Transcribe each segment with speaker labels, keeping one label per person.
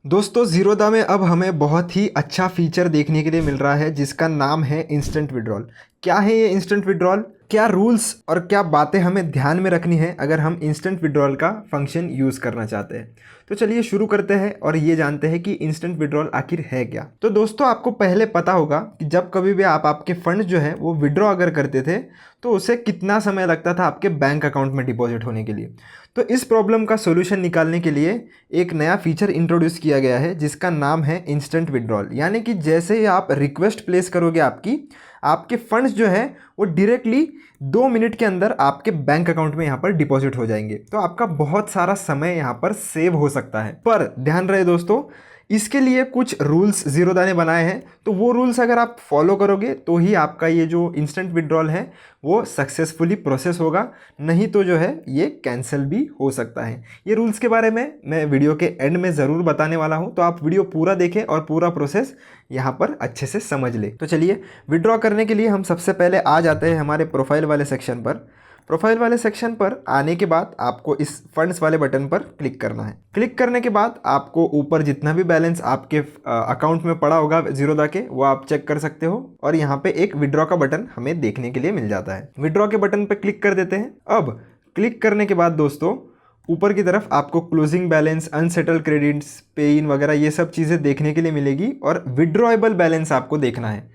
Speaker 1: दोस्तों ज़ीरोधा में अब हमें बहुत ही अच्छा फीचर देखने के लिए मिल रहा है जिसका नाम है इंस्टेंट विड्रॉल। क्या है ये इंस्टेंट विड्रॉल, क्या रूल्स और क्या बातें हमें ध्यान में रखनी है अगर हम इंस्टेंट विड्रॉल का फंक्शन यूज़ करना चाहते हैं। तो चलिए शुरू करते हैं और ये जानते हैं कि इंस्टेंट विड्रॉल आखिर है क्या। तो दोस्तों आपको पहले पता होगा कि जब कभी भी आप आपके फंड्स जो है वो विड्रॉ अगर करते थे तो उसे कितना समय लगता था आपके बैंक अकाउंट में डिपॉजिट होने के लिए। तो इस प्रॉब्लम का सोल्यूशन निकालने के लिए एक नया फीचर इंट्रोड्यूस किया गया है जिसका नाम है इंस्टेंट विड्रॉल। यानी कि जैसे ही आप रिक्वेस्ट प्लेस करोगे आपके फंड्स जो है वो डायरेक्टली 2 मिनट के अंदर आपके बैंक अकाउंट में यहाँ पर डिपॉजिट हो जाएंगे। तो आपका बहुत सारा समय यहाँ पर सेव हो सकता है। पर ध्यान रहे दोस्तों, इसके लिए कुछ रूल्स ज़ीरोधा ने बनाए हैं। तो वो रूल्स अगर आप फॉलो करोगे तो ही आपका ये जो इंस्टेंट विड्रॉल है वो सक्सेसफुली प्रोसेस होगा, नहीं तो जो है ये कैंसिल भी हो सकता है। ये रूल्स के बारे में मैं वीडियो के एंड में ज़रूर बताने वाला हूँ, तो आप वीडियो पूरा देखें और पूरा प्रोसेस यहाँ पर अच्छे से समझ लें। तो चलिए विड्रॉ करने के लिए हम सबसे पहले आ जाते हैं हमारे प्रोफाइल वाले सेक्शन पर। प्रोफाइल वाले सेक्शन पर आने के बाद आपको इस फंड्स वाले बटन पर क्लिक करना है। क्लिक करने के बाद आपको ऊपर जितना भी बैलेंस आपके अकाउंट में पड़ा होगा ज़ीरोधा के वो आप चेक कर सकते हो और यहाँ पे एक विड्रॉ का बटन हमें देखने के लिए मिल जाता है। विड्रॉ के बटन पर क्लिक कर देते हैं। अब क्लिक करने के बाद दोस्तों ऊपर की तरफ आपको क्लोजिंग बैलेंस, अनसेटल्ड क्रेडिट्स, पे इन वगैरह ये सब चीज़ें देखने के लिए मिलेगी और विड्रॉएबल बैलेंस आपको देखना है।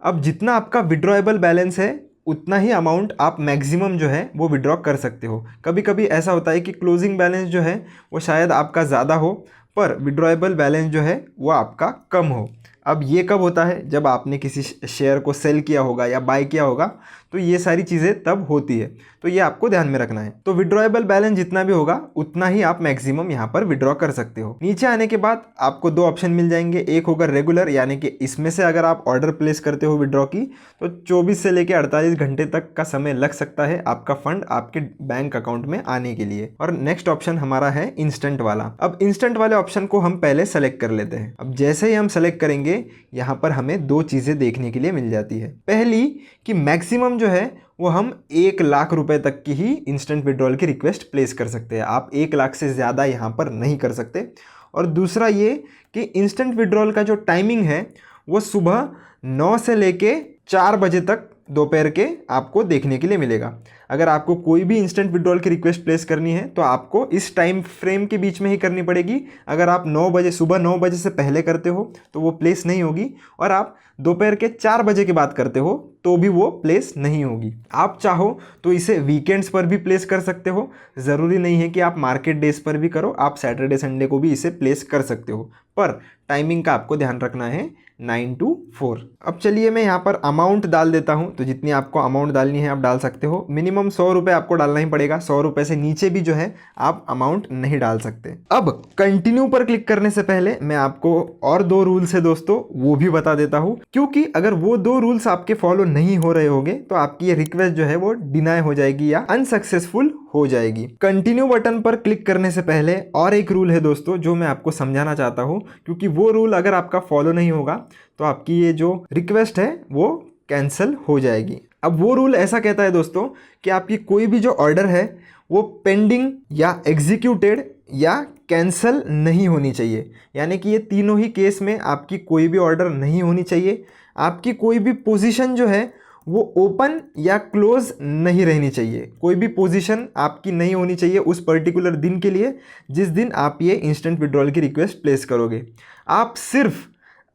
Speaker 1: अब जितना आपका विड्रॉएबल बैलेंस है उतना ही अमाउंट आप मैक्सिमम जो है वो विड्रॉ कर सकते हो। कभी कभी ऐसा होता है कि क्लोजिंग बैलेंस जो है वो शायद आपका ज़्यादा हो पर विड्रॉएबल बैलेंस जो है वो आपका कम हो। अब ये कब होता है, जब आपने किसी शेयर को सेल किया होगा या बाय किया होगा, तो ये सारी चीज़ें तब होती है। तो ये आपको ध्यान में रखना है। तो विड्रॉएबल बैलेंस जितना भी होगा उतना ही आप मैक्सिमम यहाँ पर विड्रॉ कर सकते हो। नीचे आने के बाद आपको 2 ऑप्शन मिल जाएंगे। एक होगा रेगुलर, यानी कि इसमें से अगर आप ऑर्डर प्लेस करते हो विड्रॉ की तो 24 से लेकर 48 घंटे तक का समय लग सकता है आपका फंड आपके बैंक अकाउंट में आने के लिए। और नेक्स्ट ऑप्शन हमारा है इंस्टेंट वाला। अब इंस्टेंट वाले ऑप्शन को हम पहले सेलेक्ट कर लेते हैं। अब जैसे ही हम सेलेक्ट करेंगे यहाँ पर हमें 2 चीज़ें देखने के लिए मिल जाती है। पहली कि मैक्सिमम जो है वो हम 1 लाख रुपए तक की ही इंस्टेंट विड्रॉल की रिक्वेस्ट प्लेस कर सकते हैं। आप 1 लाख से ज़्यादा यहाँ पर नहीं कर सकते। और दूसरा ये कि इंस्टेंट विड्रॉल का जो टाइमिंग है वो सुबह 9 से लेके 4 बजे तक दोपहर के आपको देखने के लिए मिलेगा। अगर आपको कोई भी इंस्टेंट विड्रॉल की रिक्वेस्ट प्लेस करनी है तो आपको इस टाइम फ्रेम के बीच में ही करनी पड़ेगी। अगर आप 9 बजे सुबह 9 बजे से पहले करते हो तो वो प्लेस नहीं होगी, और आप दोपहर के 4 बजे के बाद करते हो तो भी वो प्लेस नहीं होगी। आप चाहो तो इसे वीकेंड्स पर भी प्लेस कर सकते हो। ज़रूरी नहीं है कि आप मार्केट डेज पर भी करो, आप सैटरडे संडे को भी इसे प्लेस कर सकते हो, पर टाइमिंग का आपको ध्यान रखना है 9 to 4। अब चलिए मैं यहाँ पर अमाउंट डाल देता हूँ। तो जितनी आपको अमाउंट डालनी है आप डाल सकते हो। मिनिमम 100 रुपये आपको डालना ही पड़ेगा। 100 रुपये से नीचे भी जो है आप अमाउंट नहीं डाल सकते। अब कंटिन्यू पर क्लिक करने से पहले मैं आपको और 2 रूल्स है दोस्तों वो भी बता देता हूँ, क्योंकि अगर वो 2 रूल्स आपके फॉलो नहीं हो रहे होंगे तो आपकी ये रिक्वेस्ट जो है वो डिनाई हो जाएगी या अनसक्सेसफुल हो जाएगी। कंटिन्यू बटन पर क्लिक करने से पहले और एक रूल है दोस्तों जो मैं आपको समझाना चाहता हूँ, क्योंकि वो रूल अगर आपका फॉलो नहीं होगा तो आपकी ये जो रिक्वेस्ट है वो कैंसिल हो जाएगी। अब वो रूल ऐसा कहता है दोस्तों कि आपकी कोई भी जो ऑर्डर है वो पेंडिंग या एग्जीक्यूटेड या कैंसिल नहीं होनी चाहिए। यानी कि ये तीनों ही केस में आपकी कोई भी ऑर्डर नहीं होनी चाहिए। आपकी कोई भी पोजीशन जो है वो ओपन या क्लोज नहीं रहनी चाहिए। कोई भी पोजीशन आपकी नहीं होनी चाहिए उस पर्टिकुलर दिन के लिए जिस दिन आप ये इंस्टेंट विड्रॉल की रिक्वेस्ट प्लेस करोगे। आप सिर्फ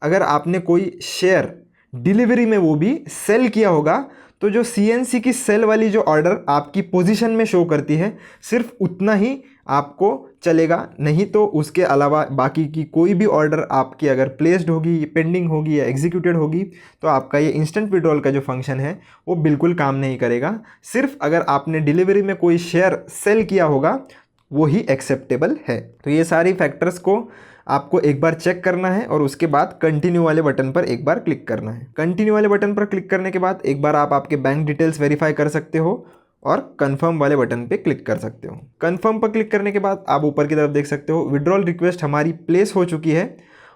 Speaker 1: अगर आपने कोई शेयर डिलीवरी में वो भी सेल किया होगा तो जो CNC की सेल वाली जो ऑर्डर आपकी पोजीशन में शो करती है सिर्फ उतना ही आपको चलेगा, नहीं तो उसके अलावा बाकी की कोई भी ऑर्डर आपकी अगर प्लेस्ड होगी, पेंडिंग होगी या एग्जीक्यूटेड होगी तो आपका ये इंस्टेंट विड्रॉल का जो फंक्शन है वो बिल्कुल काम नहीं करेगा। सिर्फ अगर आपने डिलीवरी में कोई शेयर सेल किया होगा वो ही एक्सेप्टेबल है। तो ये सारी फैक्टर्स को आपको एक बार चेक करना है और उसके बाद कंटिन्यू वाले बटन पर एक बार क्लिक करना है। कंटिन्यू वाले बटन पर क्लिक करने के बाद एक बार आप आपके बैंक डिटेल्स वेरीफाई कर सकते हो और कंफर्म वाले बटन पे क्लिक कर सकते हो। कंफर्म पर क्लिक करने के बाद आप ऊपर की तरफ देख सकते हो विड्रॉल रिक्वेस्ट हमारी प्लेस हो चुकी है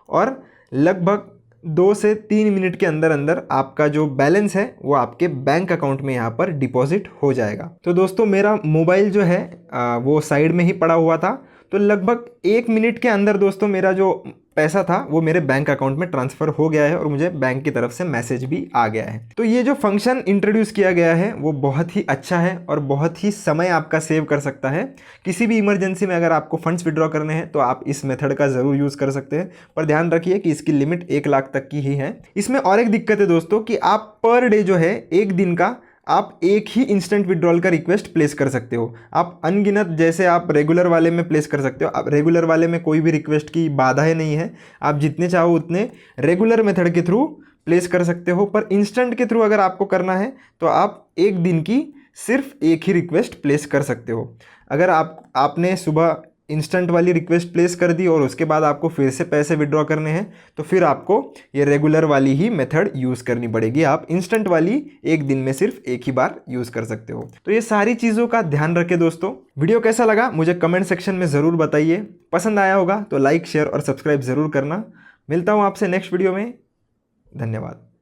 Speaker 1: और लगभग 2 से 3 मिनट के अंदर अंदर आपका जो बैलेंस है वो आपके बैंक अकाउंट में यहाँ पर डिपॉजिट हो जाएगा। तो दोस्तों मेरा मोबाइल जो है वो साइड में ही पड़ा हुआ था, तो लगभग 1 मिनट के अंदर दोस्तों मेरा जो पैसा था वो मेरे बैंक अकाउंट में ट्रांसफ़र हो गया है और मुझे बैंक की तरफ से मैसेज भी आ गया है। तो ये जो फंक्शन इंट्रोड्यूस किया गया है वो बहुत ही अच्छा है और बहुत ही समय आपका सेव कर सकता है। किसी भी इमरजेंसी में अगर आपको फंड्स विड्रॉ करने हैं तो आप इस मेथड का ज़रूर यूज़ कर सकते हैं, पर ध्यान रखिए कि इसकी लिमिट 1 लाख तक की ही है। इसमें और एक दिक्कत है दोस्तों कि आप पर डे जो है, एक दिन का आप एक ही इंस्टेंट विड्रॉल का रिक्वेस्ट प्लेस कर सकते हो। आप अनगिनत, जैसे आप रेगुलर वाले में प्लेस कर सकते हो, आप रेगुलर वाले में कोई भी रिक्वेस्ट की बाधाएं नहीं है, आप जितने चाहो उतने रेगुलर मेथड के थ्रू प्लेस कर सकते हो। पर इंस्टेंट के थ्रू अगर आपको करना है तो आप एक दिन की सिर्फ एक ही रिक्वेस्ट प्लेस कर सकते हो। अगर आपने सुबह इंस्टेंट वाली रिक्वेस्ट प्लेस कर दी और उसके बाद आपको फिर से पैसे विड्रॉ करने हैं तो फिर आपको ये रेगुलर वाली ही मेथड यूज़ करनी पड़ेगी। आप इंस्टेंट वाली एक दिन में सिर्फ एक ही बार यूज़ कर सकते हो। तो ये सारी चीज़ों का ध्यान रखें दोस्तों। वीडियो कैसा लगा मुझे कमेंट सेक्शन में ज़रूर बताइए। पसंद आया होगा तो लाइक, शेयर और सब्सक्राइब ज़रूर करना। मिलता हूँ आपसे नेक्स्ट वीडियो में। धन्यवाद।